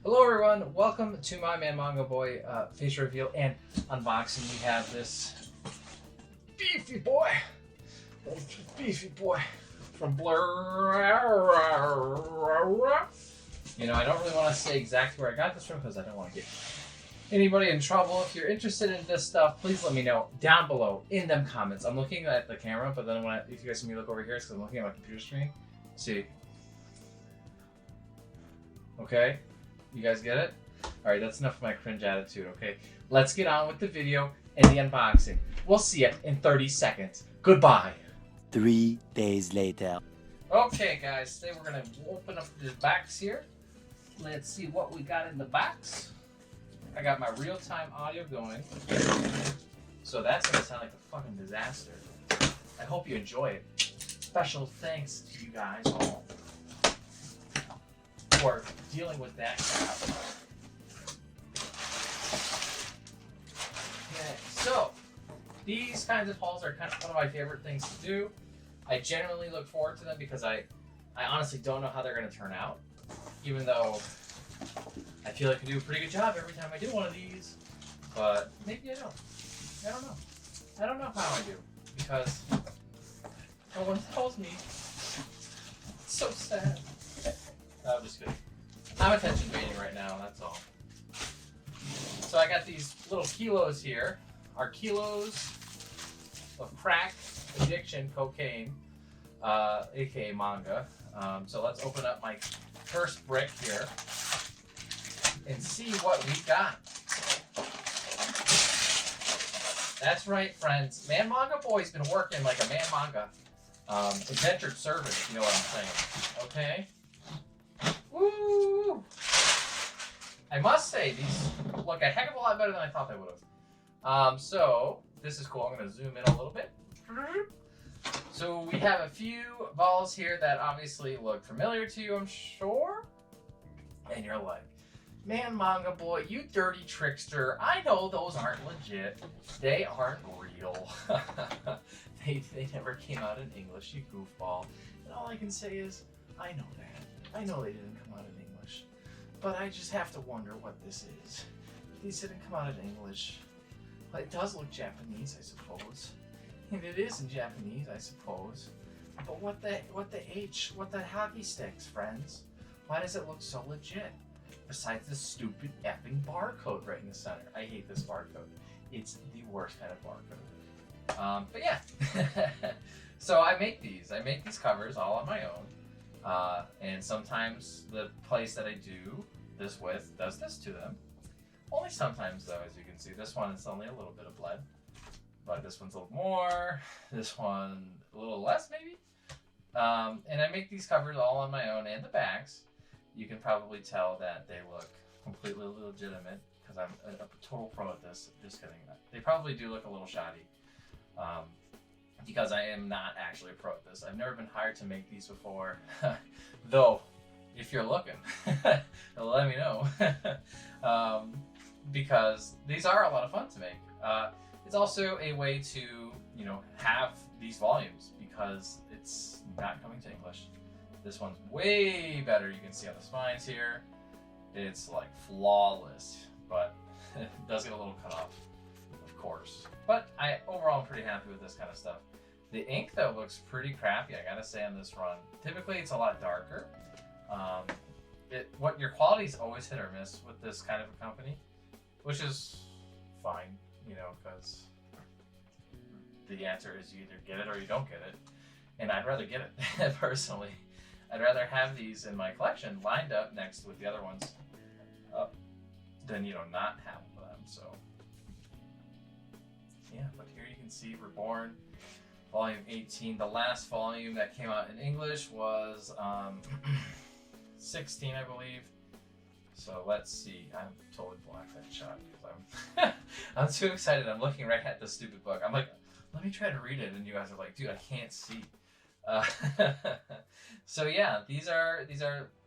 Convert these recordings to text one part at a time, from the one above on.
Hello everyone, welcome to my man Manga Boy face reveal and unboxing. We have this beefy boy from Blur. You know, I don't really want to say exactly where I got this from because I don't want to get anybody in trouble. If you're interested in this stuff, please let me know down below in them comments. I'm looking at the camera, but then if you guys see me look over here, it's because I'm looking at my computer screen. See? Okay? You guys get it? Alright, that's enough of my cringe attitude, okay? Let's get on with the video and the unboxing. We'll see you in 30 seconds. Goodbye. 3 days later. Okay, guys, today we're going to open up this box here. Let's see what we got in the box. I got my real-time audio going, so that's going to sound like a fucking disaster. I hope you enjoy it. Special thanks to you guys all for dealing with that crap. Okay, so these kinds of hauls are kind of one of my favorite things to do. I generally look forward to them because I honestly don't know how they're going to turn out, even though I feel like I do a pretty good job every time I do one of these, but maybe I don't. I don't know. I don't know how I do because no one tells me. It's so sad. I'm just kidding. I'm attention baiting right now, that's all. So I got these little kilos here. Our kilos of crack addiction cocaine, aka manga. So let's open up my first brick here and see what we got. That's right, friends. Man Manga Boy's been working like a man manga. Indentured servant, if you know what I'm saying. Okay? Woo! I must say, these look a heck of a lot better than I thought they would have. So, this is cool. I'm going to zoom in a little bit. So, we have a few balls here that obviously look familiar to you, I'm sure. And you're like, man, Manga Boy, you dirty trickster. I know those aren't legit. They aren't real. They never came out in English, you goofball. And all I can say is, I know that. I know they didn't come out in English, but I just have to wonder what this is. If these didn't come out in English, well, it does look Japanese, I suppose. And it is in Japanese, I suppose. But what the hockey sticks, friends? Why does it look so legit? Besides this stupid effing barcode right in the center. I hate this barcode. It's the worst kind of barcode. But yeah. So I make these covers all on my own. And sometimes the place that I do this with does this to them. Only sometimes though, as you can see. This one is only a little bit of blood. But this one's a little more. This one a little less maybe. And I make these covers all on my own and the backs. You can probably tell that they look completely legitimate because I'm a total pro at this. Just kidding. They probably do look a little shoddy. Because I am not actually a pro at this. I've never been hired to make these before. Though, if you're looking, let me know. Because these are a lot of fun to make. It's also a way to, you know, have these volumes because it's not coming to English. This one's way better. You can see on the spines here. It's like flawless, but it does get a little cut off, of course. But overall, I'm pretty happy with this kind of stuff. The ink, though, looks pretty crappy, I gotta say, on this run. Typically, it's a lot darker. Your quality is always hit or miss with this kind of a company, which is fine, you know, because the answer is you either get it or you don't get it. And I'd rather get it, personally. I'd rather have these in my collection lined up next with the other ones than, you know, not have them, so. Yeah, but here you can see Reborn, volume 18. The last volume that came out in English was 16, I believe. So let's see. I'm totally blacked that shot because I'm too excited. I'm looking right at the stupid book. I'm like, let me try to read it, and you guys are like, dude, I can't see. So yeah, these are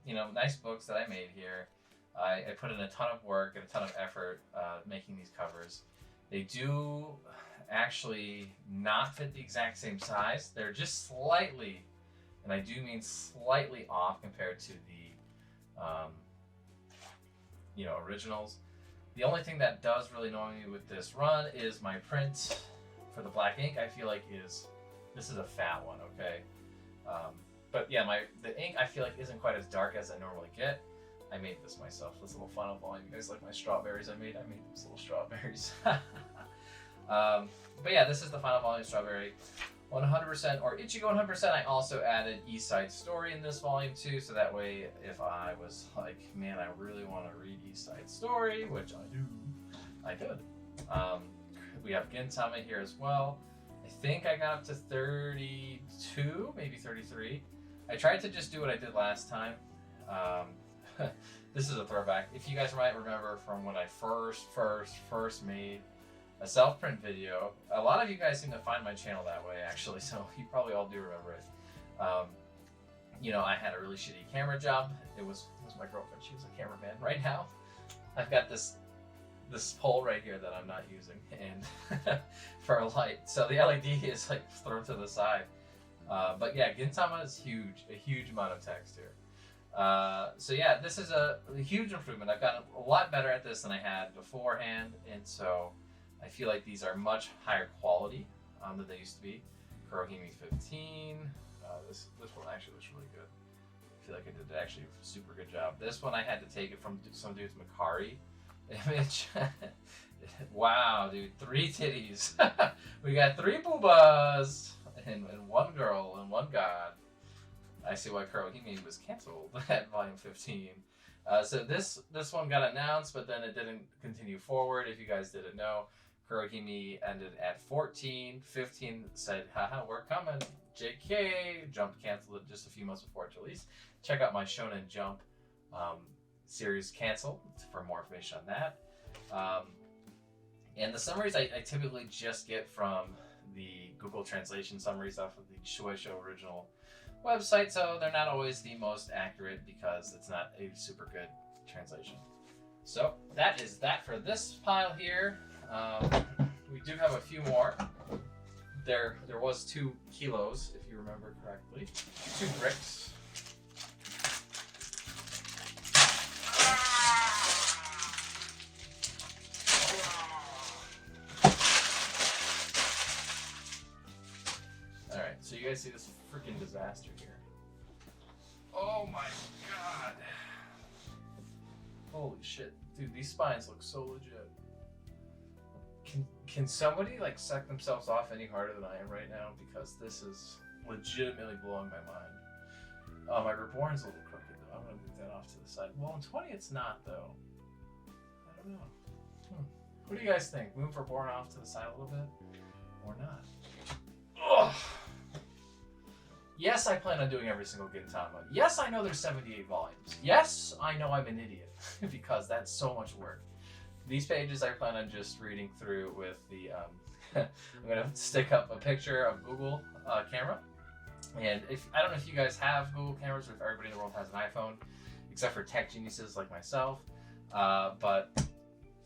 you know, nice books that I made here. I put in a ton of work and a ton of effort making these covers. They do actually not fit the exact same size. They're just slightly, and I do mean slightly off compared to the originals. The only thing that does really annoy me with this run is my print for the black ink. I feel like this is a fat one, okay? But yeah, the ink I feel like isn't quite as dark as I normally get. I made this myself, this little final volume. You guys like my strawberries I made these little strawberries. But yeah, this is the final volume strawberry 100% or Ichigo 100%. I also added East Side Story in this volume too, so that way if I was like, man, I really want to read East Side Story, which I do, I could. We have Gintama here as well. I think I got up to 32, maybe 33. I tried to just do what I did last time. This is a throwback. If you guys might remember from when I first made a self-print video, a lot of you guys seem to find my channel that way actually, so you probably all do remember it. I had a really shitty camera job. It was my girlfriend, she was a cameraman. Right now, I've got this pole right here that I'm not using and for a light. So the LED is like thrown to the side. But yeah, Gintama is huge, a huge amount of text here. So yeah, this is a huge improvement. I've gotten a lot better at this than I had beforehand, and so I feel like these are much higher quality than they used to be. Kurohime 15. This one actually looks really good. I feel like I did actually a super good job. This one I had to take it from some dude's Macari image. Wow, dude, 3 titties. We got 3 boobas and 1 girl and 1 god. I see why Kurohime was canceled at volume 15. So this one got announced, but then it didn't continue forward. If you guys didn't know, Kurohime ended at 14. 15 said, haha, we're coming. JK. Jump canceled it just a few months before its release. Check out my Shonen Jump series Cancel for more information on that. And the summaries I typically just get from the Google Translation summaries off of the Shueisha original website, so they're not always the most accurate because it's not a super good translation. So that is that for this pile here. We do have a few more. There was 2 kilos, if you remember correctly. 2 bricks. Alright, so you guys see this freaking disaster here. Oh my god. Holy shit. Dude, these spines look so legit. Can somebody like suck themselves off any harder than I am right now? Because this is legitimately blowing my mind. Oh, my Reborn's a little crooked though. I'm gonna move that off to the side. Well, in 20 it's not though. I don't know. What do you guys think? Move Reborn off to the side a little bit? Or not? Ugh. Yes, I plan on doing every single Gintama. Yes, I know there's 78 volumes. Yes, I know I'm an idiot because that's so much work. These pages I plan on just reading through with the, I'm gonna stick up a picture of Google camera. And I don't know if you guys have Google cameras or if everybody in the world has an iPhone, except for tech geniuses like myself. But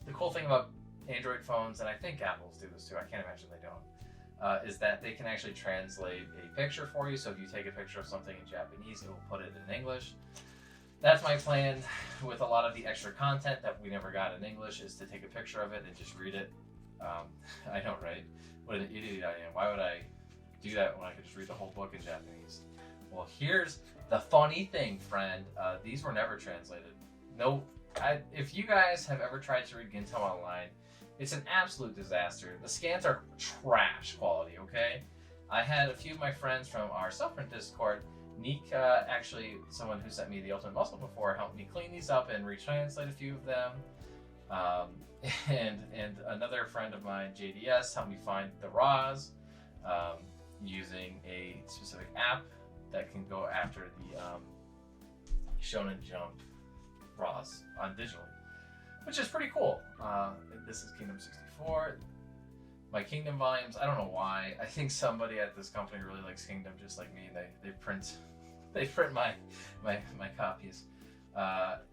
the cool thing about Android phones, and I think Apple's do this too, I can't imagine they don't, is that they can actually translate a picture for you. So if you take a picture of something in Japanese, it will put it in English. That's my plan with a lot of the extra content that we never got in English, is to take a picture of it and just read it. I know, right? What an idiot I am. Why would I do that when I could just read the whole book in Japanese? Well, here's the funny thing, friend. These were never translated. No, if you guys have ever tried to read Gintama online, it's an absolute disaster. The scans are trash quality, okay? I had a few of my friends from our self-print Discord. Nick, actually, someone who sent me the Ultimate Muscle before, helped me clean these up and retranslate a few of them. And another friend of mine, JDS, helped me find the RAWs using a specific app that can go after the Shonen Jump RAWs on digitally, which is pretty cool. This is Kingdom 64. My Kingdom volumes, I don't know why. I think somebody at this company really likes Kingdom just like me. They print my copies.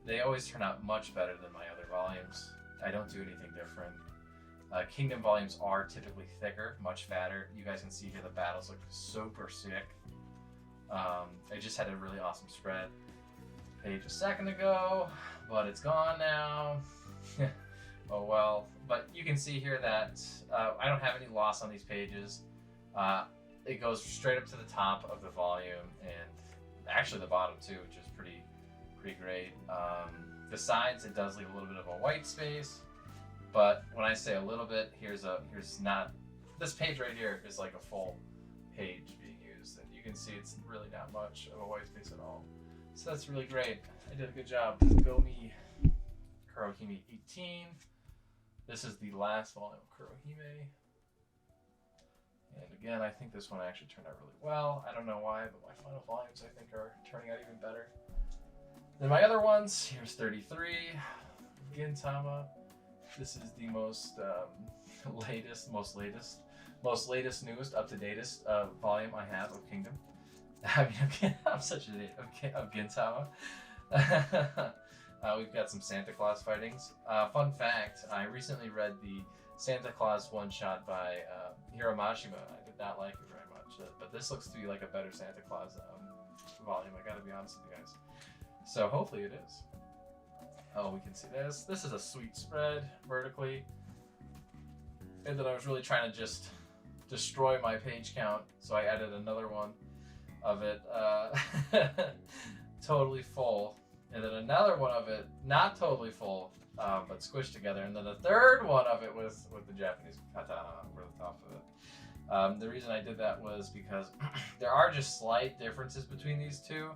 They always turn out much better than my other volumes. I don't do anything different. Kingdom volumes are typically thicker, much fatter. You guys can see here the battles look super sick. I just had a really awesome spread. page a second ago, but it's gone now. Oh well. But you can see here that I don't have any loss on these pages. It goes straight up to the top of the volume, and actually the bottom too, which is pretty great. The sides, it does leave a little bit of a white space, but when I say a little bit, here's not, this page right here is like a full page being used, and you can see it's really not much of a white space at all. So that's really great. I did a good job. Go me. Kurohime 18. This is the last volume of Kurohime. And again, I think this one actually turned out really well. I don't know why, but my final volumes I think are turning out even better than my other ones. Here's 33, Gintama. This is the most latest, newest, up-to-datest volume I have of Kingdom. I mean, I'm such an idiot of Gintama. We've got some Santa Claus fightings. Fun fact, I recently read the Santa Claus one-shot by Hiromashima. I did not like it very much, but this looks to be like a better Santa Claus volume, I gotta be honest with you guys. So hopefully it is. Oh, we can see this. This is a sweet spread vertically. And then I was really trying to just destroy my page count, so I added another one of it totally full. And then another one of it, not totally full, but squished together. And then the third one of it was with the Japanese katana over the top of it. The reason I did that was because there are just slight differences between these two.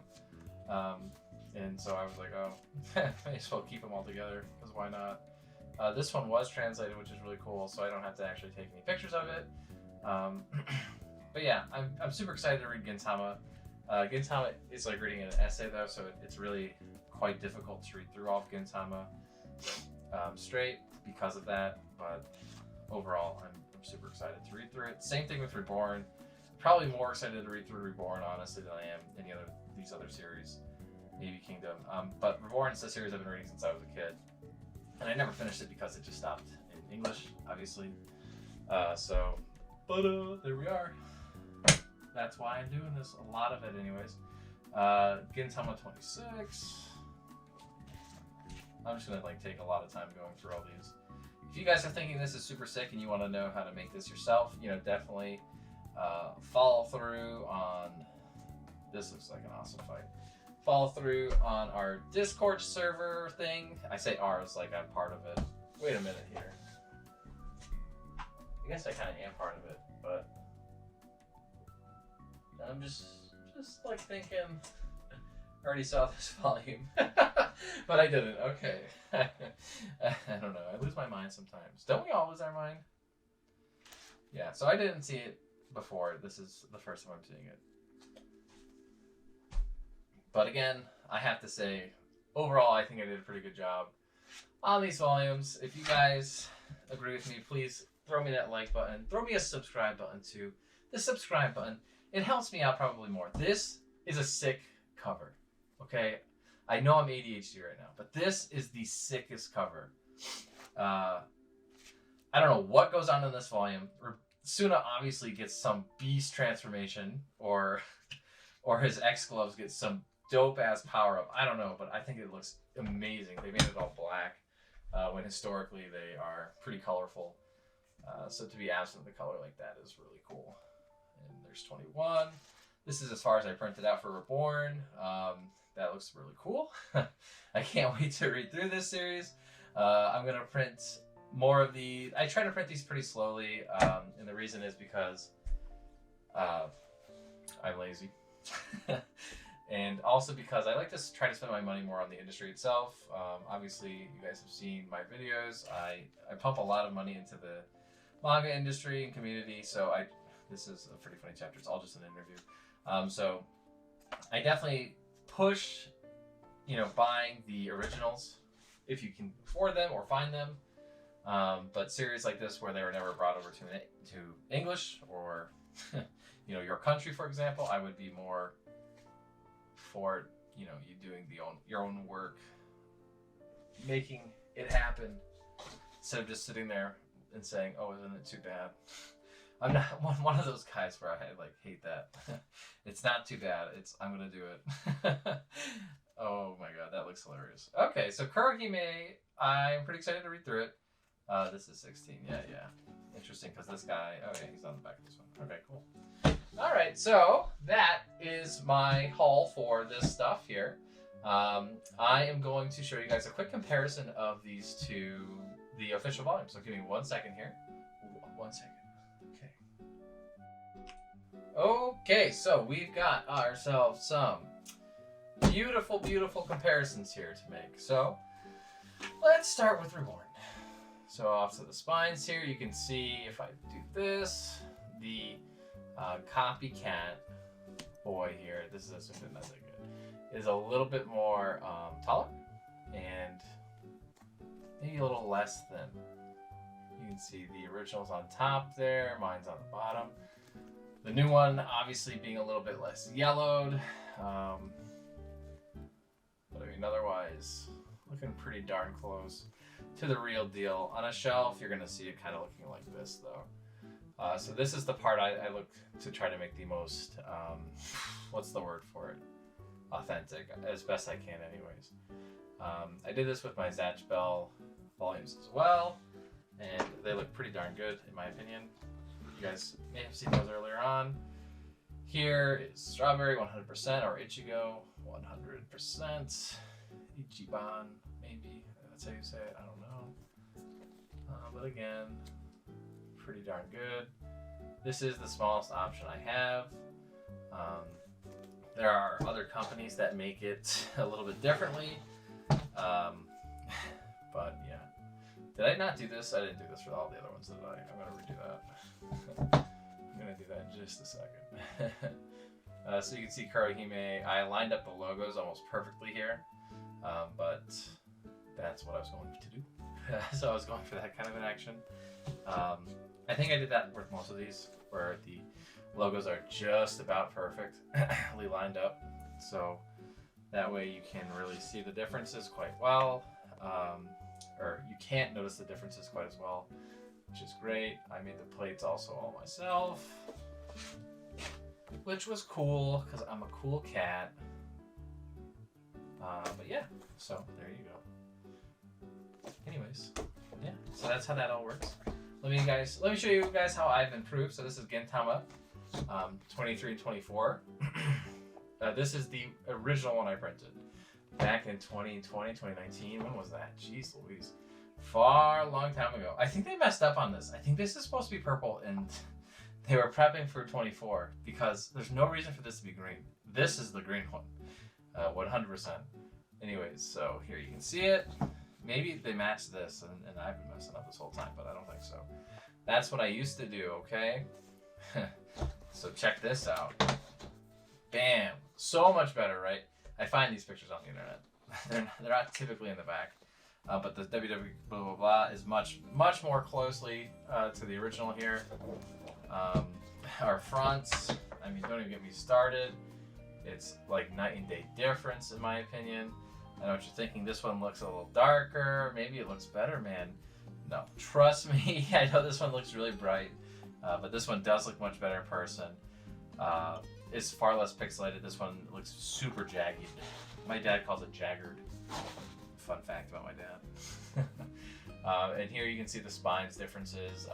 And so I was like, oh, may as well keep them all together, because why not? This one was translated, which is really cool, so I don't have to actually take any pictures of it. But yeah, I'm super excited to read Gintama. Gintama is like reading an essay though, so it's really quite difficult to read through all of Gintama straight because of that. But overall, I'm super excited to read through it. Same thing with Reborn. Probably more excited to read through Reborn, honestly, than I am these other series. Maybe Kingdom. But Reborn is a series I've been reading since I was a kid. And I never finished it because it just stopped in English, obviously. But there we are. That's why I'm doing this, a lot of it anyways. Gintama 26. I'm just gonna take a lot of time going through all these. If you guys are thinking this is super sick and you want to know how to make this yourself, definitely follow through on, this looks like an awesome fight. Follow through on our Discord server thing. I say ours like I'm part of it. Wait a minute here. I guess I kind of am part of it, but I'm just like thinking, I already saw this volume, but I didn't. Okay. I don't know. I lose my mind sometimes. Don't we all lose our mind? Yeah, so I didn't see it before. This is the first time I'm seeing it. But again, I have to say, overall, I think I did a pretty good job on these volumes. If you guys agree with me, please throw me that like button. Throw me a subscribe button too. The subscribe button, it helps me out probably more. This is a sick cover, okay? I know I'm ADHD right now, but this is the sickest cover. I don't know what goes on in this volume. Suna obviously gets some beast transformation, or his X-Gloves get some dope-ass power-up. I don't know, but I think it looks amazing. They made it all black, when historically they are pretty colorful. So to be absent of the color like that is really cool. And there's 21. This is as far as I printed out for Reborn. That looks really cool. I can't wait to read through this series. I'm going to print more of the... I try to print these pretty slowly, and the reason is because I'm lazy. And also because I like to try to spend my money more on the industry itself. Obviously, you guys have seen my videos. I pump a lot of money into the manga industry and community, so this is a pretty funny chapter. It's all just an interview. So I definitely push, buying the originals if you can afford them or find them. But series like this where they were never brought over to English or, your country, for example, I would be more for, you doing your own work, making it happen, instead of just sitting there and saying, oh, isn't it too bad? I'm not one of those guys where I hate that. It's not too bad. I'm gonna do it. Oh my god, that looks hilarious. Okay, so Kurohime, I'm pretty excited to read through it. This is 16, yeah. Interesting, because this guy, okay, he's on the back of this one. Okay, cool. Alright, so that is my haul for this stuff here. I am going to show you guys a quick comparison of these to the official volume. So give me 1 second here. 1 second. Okay, so we've got ourselves some beautiful, beautiful comparisons here to make. So let's start with Reborn. So off to the spines here, you can see if I do this, the copycat boy here, this is assuming that's good, is a little bit more taller and maybe a little less thin. You can see the original's on top there, mine's on the bottom. The new one obviously being a little bit less yellowed, but I mean otherwise looking pretty darn close to the real deal. On a shelf you're gonna see it kind of looking like this though. So this is the part I look to try to make the most, what's the word for it? Authentic, as best I can anyways. I did this with my Zatch Bell volumes as well, and they look pretty darn good in my opinion. You guys may have seen those earlier on. Here is Strawberry 100% or Ichigo 100%. Ichiban, maybe, that's how you say it, I don't know. But again, pretty darn good. This is the smallest option I have. There are other companies that make it a little bit differently. But yeah. Did I not do this? I didn't do this for all the other ones, did I? I'm going to redo that. I'm going to do that in just a second. So you can see Kurohime. I lined up the logos almost perfectly here. But that's what I was going to do. So I was going for that kind of an action. I think I did that with most of these, where the logos are just about perfectly lined up. So that way you can really see the differences quite well. Or you can't notice the differences quite as well, which is great. I made the plates also all myself, which was cool because I'm a cool cat. But yeah, so there you go. Anyways, yeah, so that's how that all works. Let me show you guys how I've improved. So this is Gintama 23 and 24. This is the original one I printed back in 2020, 2019. When was that? Jeez Louise. Far long time ago. I think they messed up on this. I think this is supposed to be purple and they were prepping for 24 because there's no reason for this to be green. This is the green one. 100%. Anyways, so here you can see it. Maybe they matched this and I've been messing up this whole time, but I don't think so. That's what I used to do, okay? So check this out. Bam. So much better, right? I find these pictures on the internet. They're not typically in the back. But the www blah blah blah is much more closely to the original here. Our fronts, I mean, don't even get me started. It's like night and day difference in my opinion. I know what you're thinking. This one looks a little darker. Maybe it looks better, man. No, trust me. I know this one looks really bright, but this one does look much better in person. It's far less pixelated. This one looks super jagged. My dad calls it jaggered. Fun fact about my dad. And here you can see the spines differences.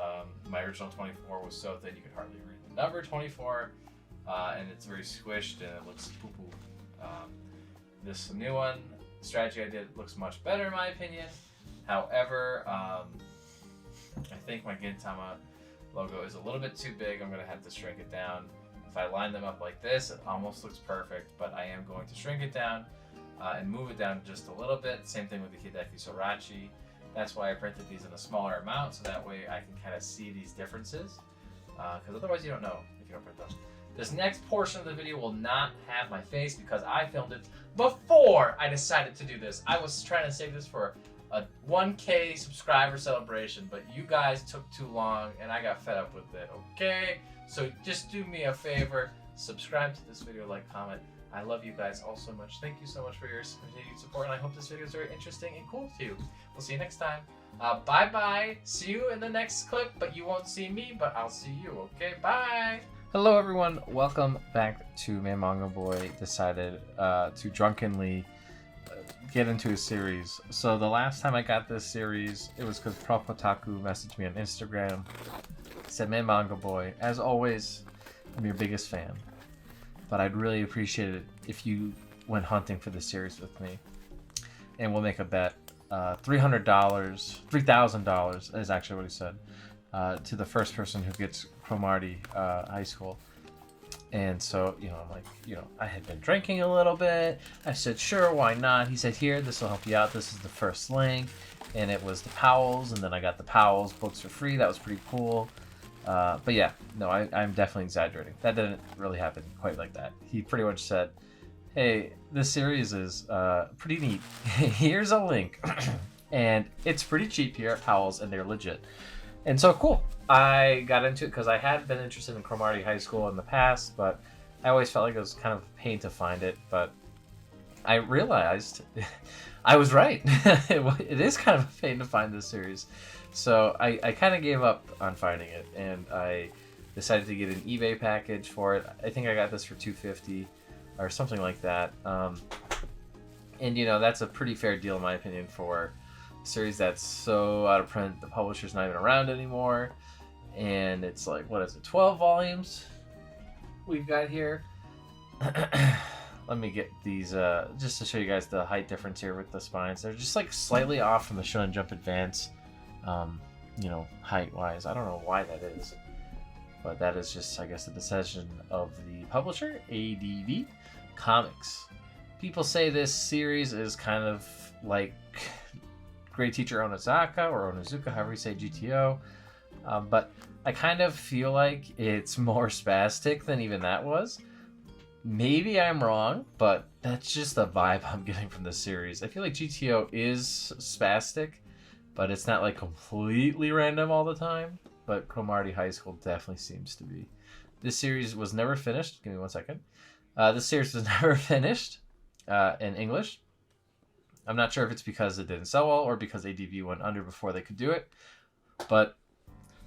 My original 24 was so thin you could hardly read the number 24, and it's very squished and it looks poo-poo. This new one, strategy I did, looks much better in my opinion. However, I think my Gintama logo is a little bit too big. I'm going to have to shrink it down. If I line them up like this, it almost looks perfect, but I am going to shrink it down and move it down just a little bit. Same thing with the Hideki Sorachi. That's why I printed these in a smaller amount, so that way I can kind of see these differences, because otherwise you don't know if you don't print them. This next portion of the video will not have my face because I filmed it before I decided to do this. I was trying to save this for a 1K subscriber celebration, but you guys took too long and I got fed up with it, okay? So just do me a favor, subscribe to this video, like, comment. I love you guys all so much. Thank you so much for your continued support, and I hope this video is very interesting and cool to you. We'll see you next time. Bye-bye. See you in the next clip, but you won't see me, but I'll see you, okay? Bye! Hello, everyone. Welcome back to Manga Boy. Decided to drunkenly get into a series. So the last time I got this series, it was because Prof Otaku messaged me on Instagram. Said, "Man, Manga Boy, as always, I'm your biggest fan. But I'd really appreciate it if you went hunting for this series with me. And we'll make a bet. $3,000 is actually what he said. To the first person who gets Cromartie High School." And so, I'm like, I had been drinking a little bit. I said, sure, why not? He said, here, this will help you out. This is the first link. And it was the Powell's, and then I got the Powell's books for free. That was pretty cool. But yeah, no, I'm definitely exaggerating. That didn't really happen quite like that. He pretty much said, hey, this series is pretty neat. Here's a link. And it's pretty cheap here at Powell's, and they're legit. And so, cool. I got into it because I had been interested in Cromartie High School in the past, but I always felt like it was kind of a pain to find it. But I realized I was right. It is kind of a pain to find this series. So I kind of gave up on finding it, and I decided to get an eBay package for it. I think I got this for $250 or something like that. And that's a pretty fair deal in my opinion for a series that's so out of print. The publisher's not even around anymore, and it's like, what is it, 12 volumes we've got here. Let me get these just to show you guys the height difference here with the spines. They're just like slightly off from the Shonen Jump Advance, height wise. I don't know why that is, but that is just, I guess, the decision of the publisher, ADV Comics. People say this series is kind of like Great Teacher Onozaka, or Onozuka, however you say GTO, but I kind of feel like it's more spastic than even that was. Maybe I'm wrong, but that's just the vibe I'm getting from the series. I feel like GTO is spastic, but it's not like completely random all the time. But Cromartie High School definitely seems to be. This series was never finished. Give me 1 second. This series was never finished in English. I'm not sure if it's because it didn't sell well or because ADV went under before they could do it. But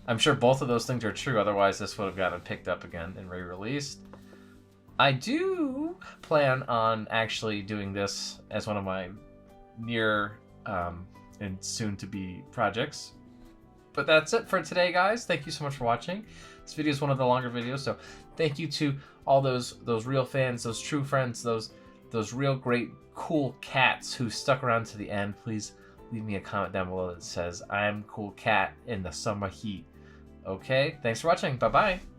I'm sure both of those things are true. Otherwise, this would have gotten picked up again and re-released. I do plan on actually doing this as one of my near and soon-to-be projects. But that's it for today, guys. Thank you so much for watching. This video is one of the longer videos, so thank you to all those real fans, those true friends, those real great, cool cats who stuck around to the end. Please leave me a comment down below that says, "I'm cool cat in the summer heat." Okay, thanks for watching. Bye-bye.